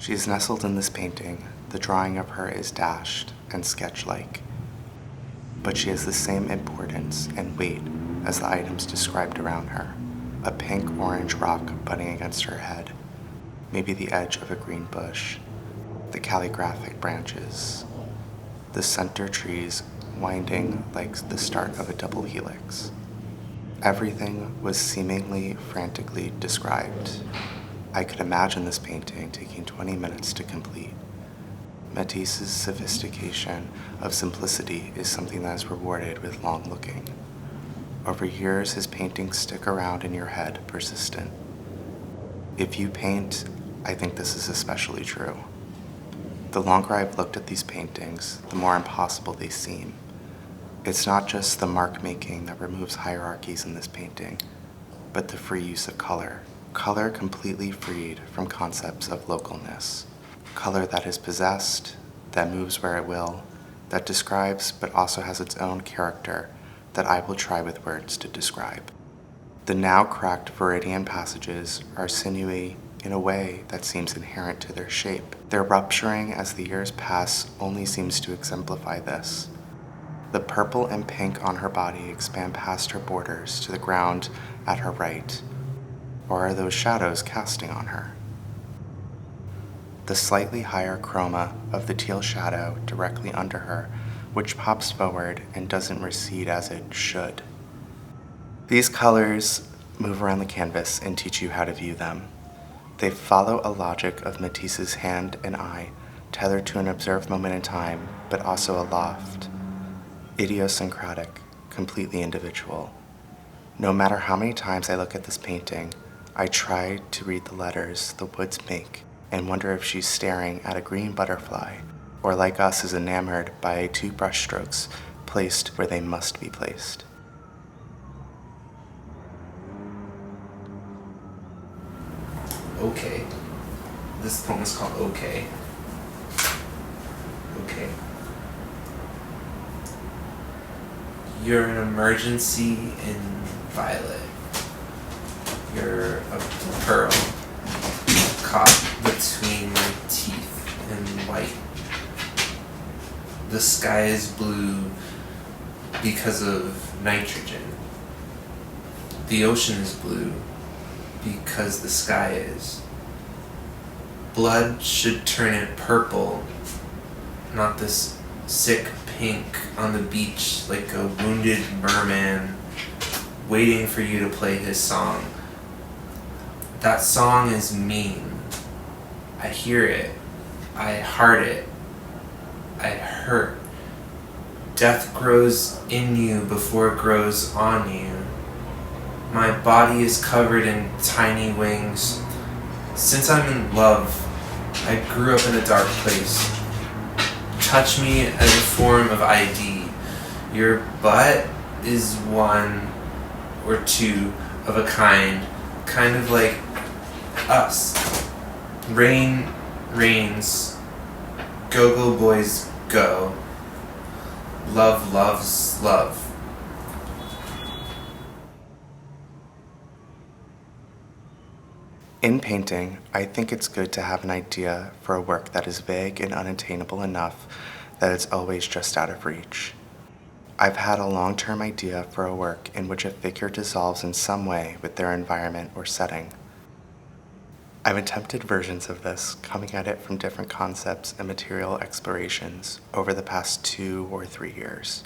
She is nestled in this painting. The drawing of her is dashed and sketch-like, but she has the same importance and weight as the items described around her. A pink-orange rock butting against her head, maybe the edge of a green bush, the calligraphic branches, the center trees winding like the start of a double helix. Everything was seemingly frantically described. I could imagine this painting taking 20 minutes to complete. Matisse's sophistication of simplicity is something that is rewarded with long looking. Over years, his paintings stick around in your head, persistent. If you paint, I think this is especially true. The longer I've looked at these paintings, the more impossible they seem. It's not just the mark making that removes hierarchies in this painting, but the free use of color. Color completely freed from concepts of localness. Color that is possessed, that moves where it will, that describes but also has its own character that I will try with words to describe. The now cracked Viridian passages are sinewy in a way that seems inherent to their shape. Their rupturing as the years pass only seems to exemplify this. The purple and pink on her body expand past her borders to the ground at her right, or are those shadows casting on her? The slightly higher chroma of the teal shadow directly under her, which pops forward and doesn't recede as it should. These colors move around the canvas and teach you how to view them. They follow a logic of Matisse's hand and eye, tethered to an observed moment in time, but also aloft, idiosyncratic, completely individual. No matter how many times I look at this painting, I try to read the letters the woods make and wonder if she's staring at a green butterfly, or like us is enamored by two brush strokes placed where they must be placed. Okay. This poem is called Okay. Okay. You're an emergency in violet. You're a pearl caught between my teeth in white. The sky is blue because of nitrogen. The ocean is blue because the sky is. Blood should turn it purple, not this sick pink on the beach like a wounded merman waiting for you to play his song. That song is mean. I hear it. I heart it. I hurt. Death grows in you before it grows on you. My body is covered in tiny wings. Since I'm in love, I grew up in a dark place. Touch me as a form of ID. Your butt is one or two of a kind of like us. Rain rains, go-go boys go. Love loves love. In painting, I think it's good to have an idea for a work that is vague and unattainable enough that it's always just out of reach. I've had a long-term idea for a work in which a figure dissolves in some way with their environment or setting. I've attempted versions of this, coming at it from different concepts and material explorations over the past 2 or 3 years.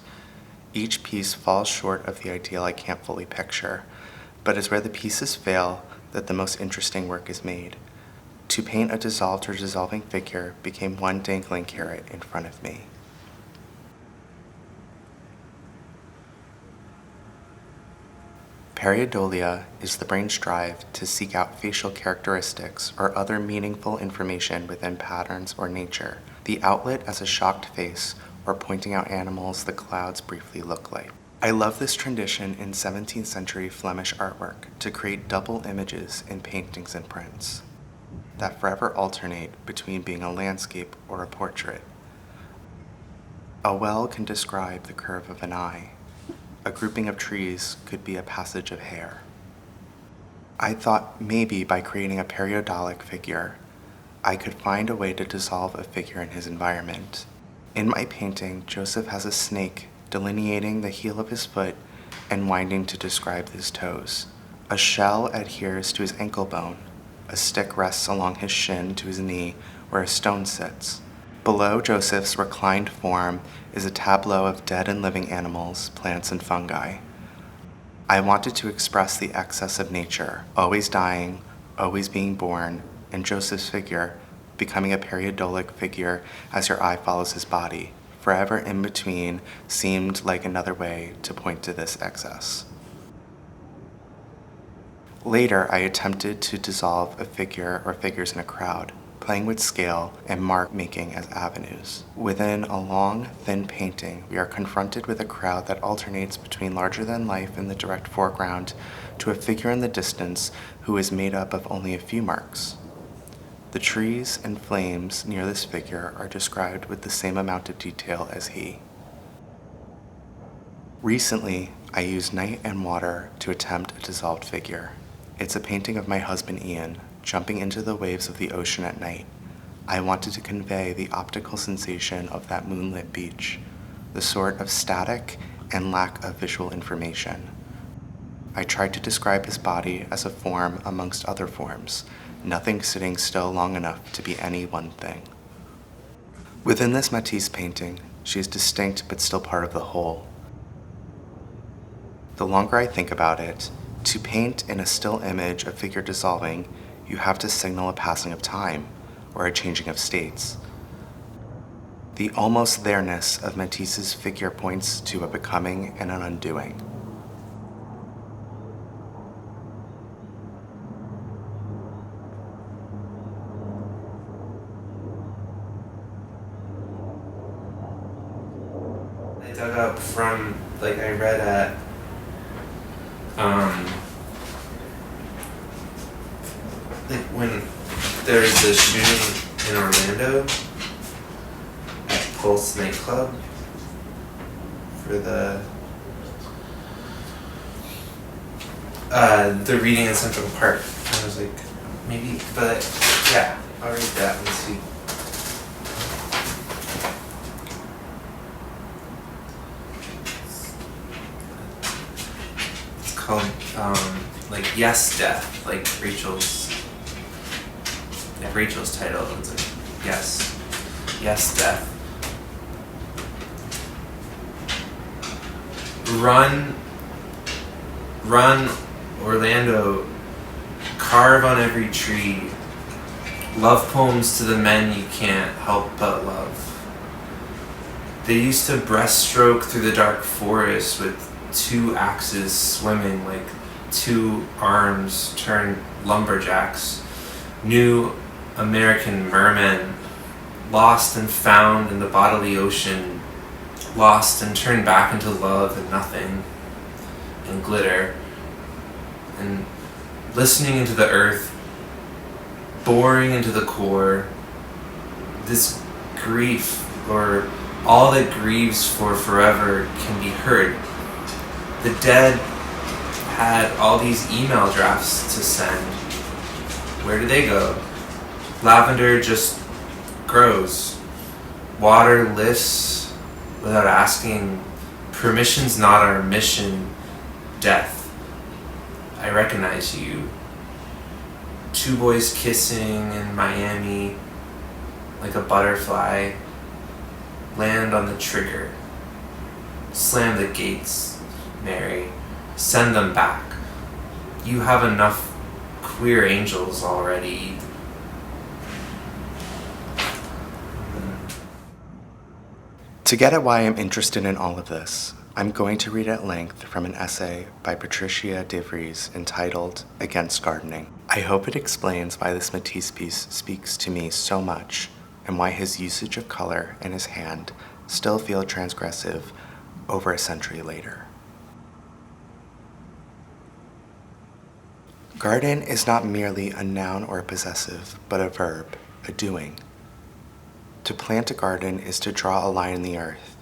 Each piece falls short of the ideal I can't fully picture, but is where the pieces fail that the most interesting work is made. To paint a dissolved or dissolving figure became one dangling carrot in front of me. Pareidolia is the brain's drive to seek out facial characteristics or other meaningful information within patterns or nature, the outlet as a shocked face or pointing out animals the clouds briefly look like. I love this tradition in 17th century Flemish artwork to create double images in paintings and prints that forever alternate between being a landscape or a portrait. A well can describe the curve of an eye. A grouping of trees could be a passage of hair. I thought maybe by creating a periodolic figure, I could find a way to dissolve a figure in his environment. In my painting, Joseph has a snake delineating the heel of his foot and winding to describe his toes. A shell adheres to his ankle bone. A stick rests along his shin to his knee where a stone sits. Below Joseph's reclined form is a tableau of dead and living animals, plants, and fungi. I wanted to express the excess of nature, always dying, always being born, and Joseph's figure becoming a periodolic figure as your eye follows his body. Forever in between seemed like another way to point to this excess. Later, I attempted to dissolve a figure or figures in a crowd, playing with scale and mark making as avenues. Within a long, thin painting, we are confronted with a crowd that alternates between larger than life in the direct foreground to a figure in the distance who is made up of only a few marks. The trees and flames near this figure are described with the same amount of detail as he. Recently, I used night and water to attempt a dissolved figure. It's a painting of my husband Ian, jumping into the waves of the ocean at night. I wanted to convey the optical sensation of that moonlit beach, the sort of static and lack of visual information. I tried to describe his body as a form amongst other forms, nothing sitting still long enough to be any one thing. Within this Matisse painting, she is distinct but still part of the whole. The longer I think about it, to paint in a still image a figure dissolving, you have to signal a passing of time or a changing of states. The almost there-ness of Matisse's figure points to a becoming and an undoing. I dug up from, I read at, when there was a shooting in Orlando at Pulse nightclub for the reading in Central Park. I was like, maybe, but yeah, I'll read that and see. It's called, Yes, Death, Rachel's title. It's like, Yes, Death. Run, Orlando, carve on every tree, love poems to the men you can't help but love. They used to breaststroke through the dark forest with 2 axes swimming like 2 arms turned lumberjacks, new American mermen, lost and found in the bodily ocean, lost and turned back into love and nothing, and glitter, and listening into the earth, boring into the core, this grief, or all that grieves for forever, can be heard. The dead had all these email drafts to send. Where do they go? Lavender just grows. Water lifts without asking. Permission's not our mission. Death. I recognize you. 2 boys kissing in Miami like a butterfly. Land on the trigger. Slam the gates, Mary. Send them back. You have enough queer angels already. To get at why I'm interested in all of this, I'm going to read at length from an essay by Patricia DeVries entitled Against Gardening. I hope it explains why this Matisse piece speaks to me so much and why his usage of color and his hand still feel transgressive over a century later. Garden is not merely a noun or a possessive, but a verb, a doing. To plant a garden is to draw a line in the earth.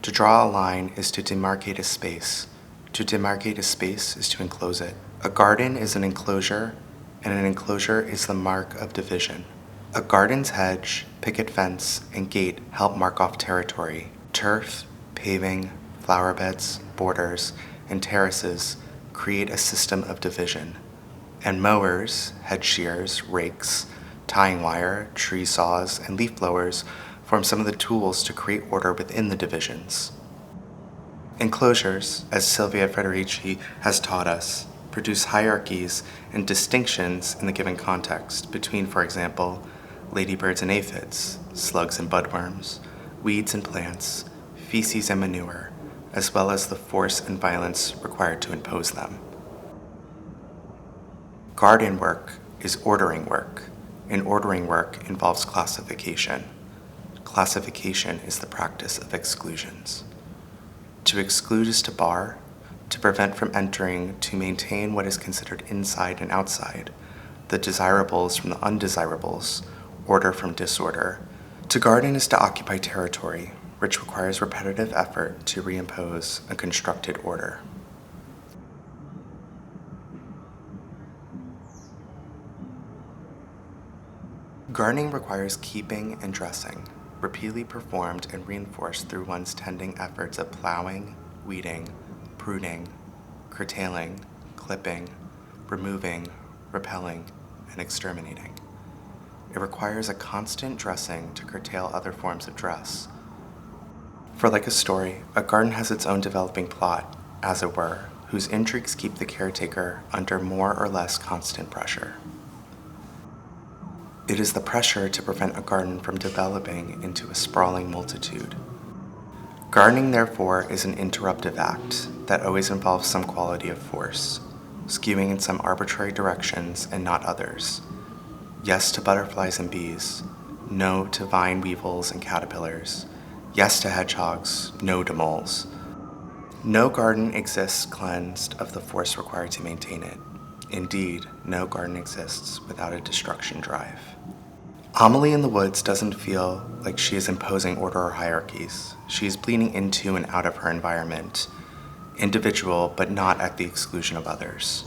To draw a line is to demarcate a space. To demarcate a space is to enclose it. A garden is an enclosure, and an enclosure is the mark of division. A garden's hedge, picket fence, and gate help mark off territory. Turf, paving, flower beds, borders, and terraces create a system of division. And mowers, hedge shears, rakes, tying wire, tree saws, and leaf blowers form some of the tools to create order within the divisions. Enclosures, as Silvia Federici has taught us, produce hierarchies and distinctions in the given context between, for example, ladybirds and aphids, slugs and budworms, weeds and plants, feces and manure, as well as the force and violence required to impose them. Garden work is ordering work, and ordering work involves classification. Classification is the practice of exclusions. To exclude is to bar, to prevent from entering, to maintain what is considered inside and outside, the desirables from the undesirables, order from disorder. To garden is to occupy territory, which requires repetitive effort to reimpose a constructed order. Gardening requires keeping and dressing, repeatedly performed and reinforced through one's tending efforts of plowing, weeding, pruning, curtailing, clipping, removing, repelling, and exterminating. It requires a constant dressing to curtail other forms of dress. For like a story, a garden has its own developing plot, as it were, whose intrigues keep the caretaker under more or less constant pressure. It is the pressure to prevent a garden from developing into a sprawling multitude. Gardening, therefore, is an interruptive act that always involves some quality of force, skewing in some arbitrary directions and not others. Yes to butterflies and bees, no to vine weevils and caterpillars, yes to hedgehogs, no to moles. No garden exists cleansed of the force required to maintain it. Indeed, no garden exists without a destruction drive. Amelie in the Woods doesn't feel like she is imposing order or hierarchies. She is bleeding into and out of her environment, individual but not at the exclusion of others.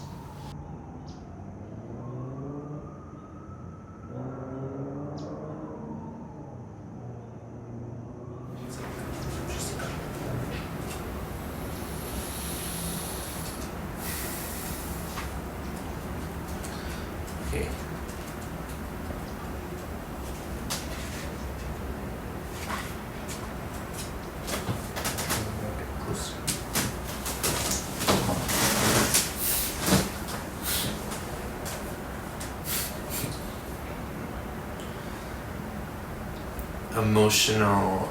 Okay. Emotional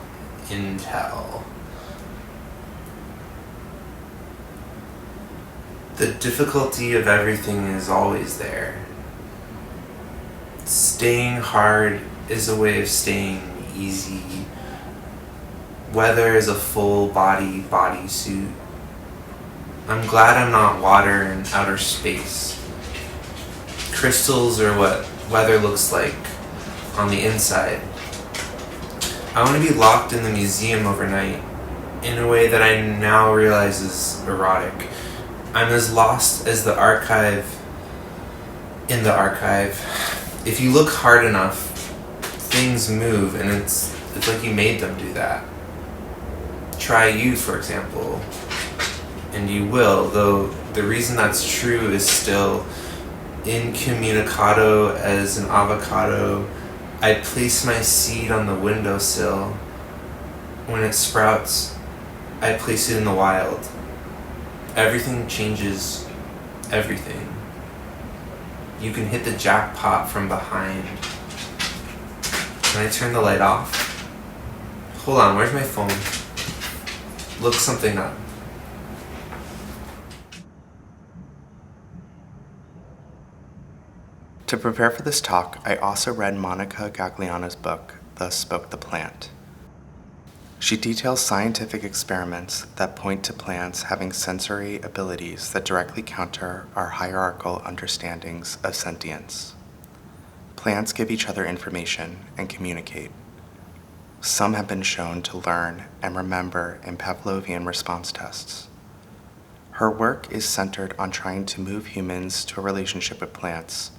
intel. The difficulty of everything is always there. Staying hard is a way of staying easy. Weather is a full body bodysuit. I'm glad I'm not water in outer space. Crystals are what weather looks like on the inside. I want to be locked in the museum overnight in a way that I now realize is erotic. I'm as lost as the archive in the archive. If you look hard enough, things move, and it's like you made them do that. Try you, for example, and you will, though the reason that's true is still incommunicado as an avocado. I place my seed on the windowsill. When it sprouts, I place it in the wild. Everything changes everything. You can hit the jackpot from behind. Can I turn the light off? Hold on, where's my phone? Look something up. To prepare for this talk, I also read Monica Gagliano's book, Thus Spoke the Plant. She details scientific experiments that point to plants having sensory abilities that directly counter our hierarchical understandings of sentience. Plants give each other information and communicate. Some have been shown to learn and remember in Pavlovian response tests. Her work is centered on trying to move humans to a relationship with plants,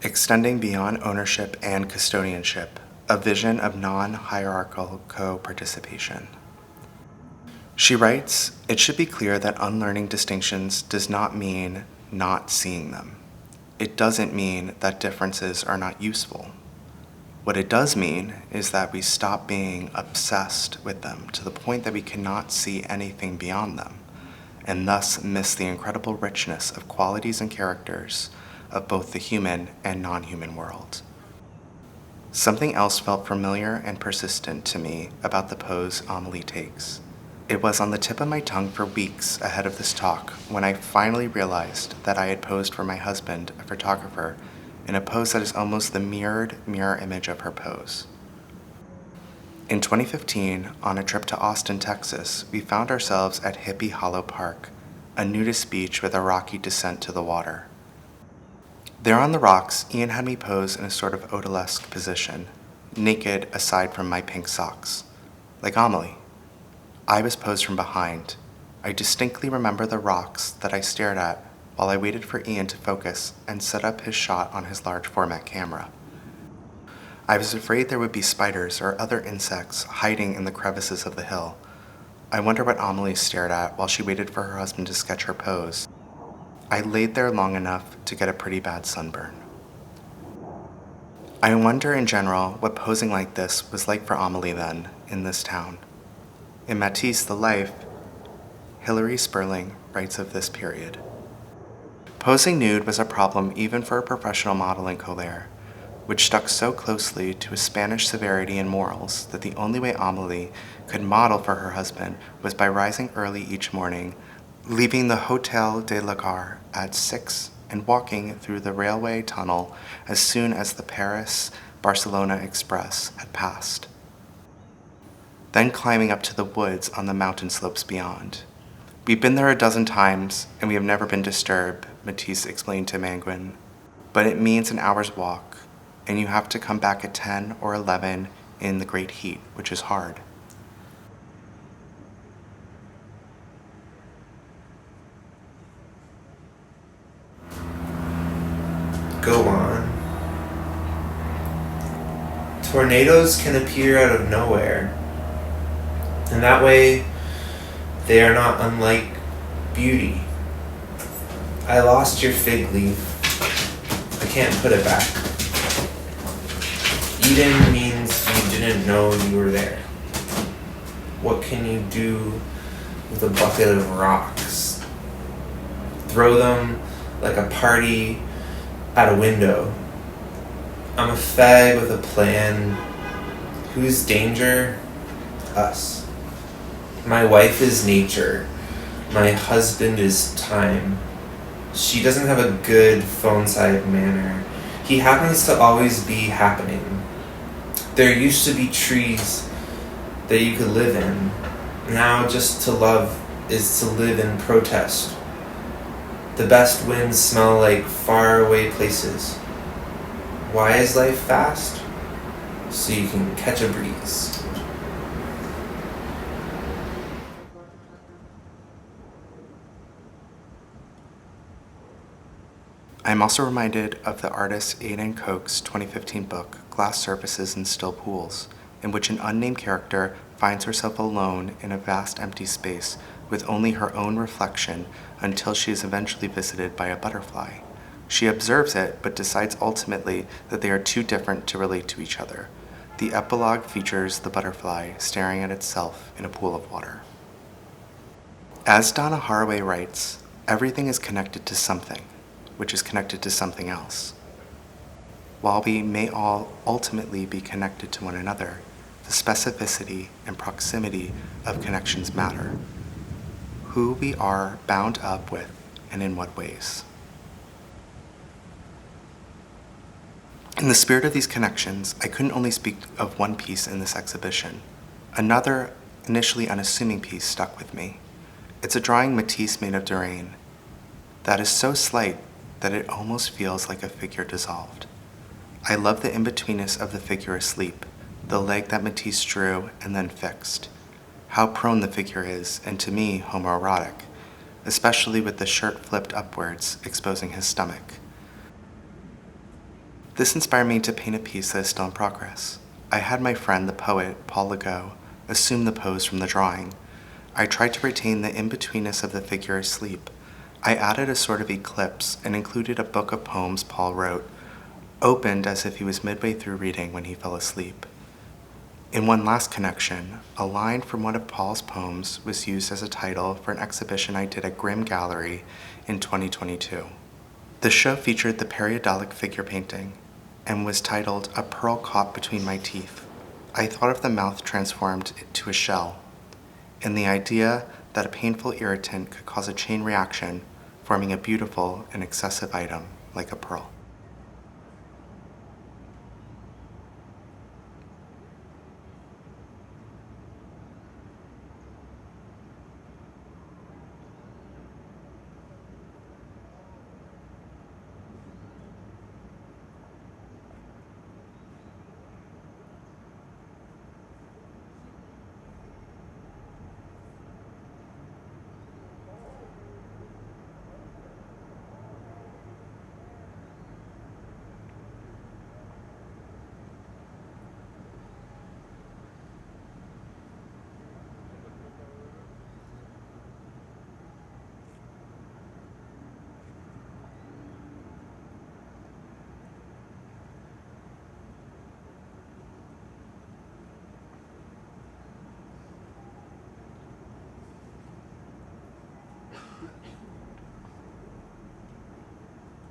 extending beyond ownership and custodianship, a vision of non-hierarchical co-participation. She writes, "It should be clear that unlearning distinctions does not mean not seeing them. It doesn't mean that differences are not useful. What it does mean is that we stop being obsessed with them to the point that we cannot see anything beyond them, and thus miss the incredible richness of qualities and characters of both the human and non-human world." Something else felt familiar and persistent to me about the pose Amelie takes. It was on the tip of my tongue for weeks ahead of this talk when I finally realized that I had posed for my husband, a photographer, in a pose that is almost the mirror image of her pose. In 2015, on a trip to Austin, Texas, we found ourselves at Hippie Hollow Park, a nudist beach with a rocky descent to the water. There on the rocks, Ian had me pose in a sort of odalisque position, naked aside from my pink socks, like Amelie. I was posed from behind. I distinctly remember the rocks that I stared at while I waited for Ian to focus and set up his shot on his large format camera. I was afraid there would be spiders or other insects hiding in the crevices of the hill. I wonder what Amelie stared at while she waited for her husband to sketch her pose. I laid there long enough to get a pretty bad sunburn. I wonder in general what posing like this was like for Amelie then, in this town. In Matisse, The Life, Hilary Sperling writes of this period. Posing nude was a problem even for a professional model in Colère, which stuck so closely to a Spanish severity and morals that the only way Amelie could model for her husband was by rising early each morning, leaving the Hotel de la Gare at 6 and walking through the railway tunnel as soon as the Paris-Barcelona Express had passed, then climbing up to the woods on the mountain slopes beyond. "We've been there a dozen times, and we have never been disturbed," Matisse explained to Manguin. "But it means an hour's walk, and you have to come back at 10 or 11 in the great heat, which is hard." Go on. Tornadoes can appear out of nowhere, and that way they are not unlike beauty. I lost your fig leaf. I can't put it back. Eden means you didn't know you were there. What can you do with a bucket of rocks? Throw them like a party at a window. I'm a fag with a plan. Whose danger? Us. My wife is nature. My husband is time. She doesn't have a good phone-side manner. He happens to always be happening. There used to be trees that you could live in. Now just to love is to live in protest. The best winds smell like faraway places. Why is life fast? So you can catch a breeze. I'm also reminded of the artist Aidan Koch's 2015 book, Glass Surfaces and Still Pools, in which an unnamed character finds herself alone in a vast empty space with only her own reflection until she is eventually visited by a butterfly. She observes it, but decides ultimately that they are too different to relate to each other. The epilogue features the butterfly staring at itself in a pool of water. As Donna Haraway writes, everything is connected to something, which is connected to something else. While we may all ultimately be connected to one another, the specificity and proximity of connections matter. Who we are bound up with and in what ways. In the spirit of these connections, I couldn't only speak of one piece in this exhibition. Another, initially unassuming piece stuck with me. It's a drawing Matisse made of Derain that is so slight that it almost feels like a figure dissolved. I love the in-betweenness of the figure asleep, the leg that Matisse drew and then fixed. How prone the figure is, and to me, homoerotic, especially with the shirt flipped upwards, exposing his stomach. This inspired me to paint a piece that is still in progress. I had my friend, the poet, Paul Legault, assume the pose from the drawing. I tried to retain the in-betweenness of the figure asleep. I added a sort of eclipse and included a book of poems Paul wrote, opened as if he was midway through reading when he fell asleep. In one last connection, a line from one of Paul's poems was used as a title for an exhibition I did at Grimm Gallery in 2022. The show featured the periodolic figure painting and was titled A Pearl Caught Between My Teeth. I thought of the mouth transformed to a shell, and the idea that a painful irritant could cause a chain reaction, forming a beautiful and excessive item like a pearl.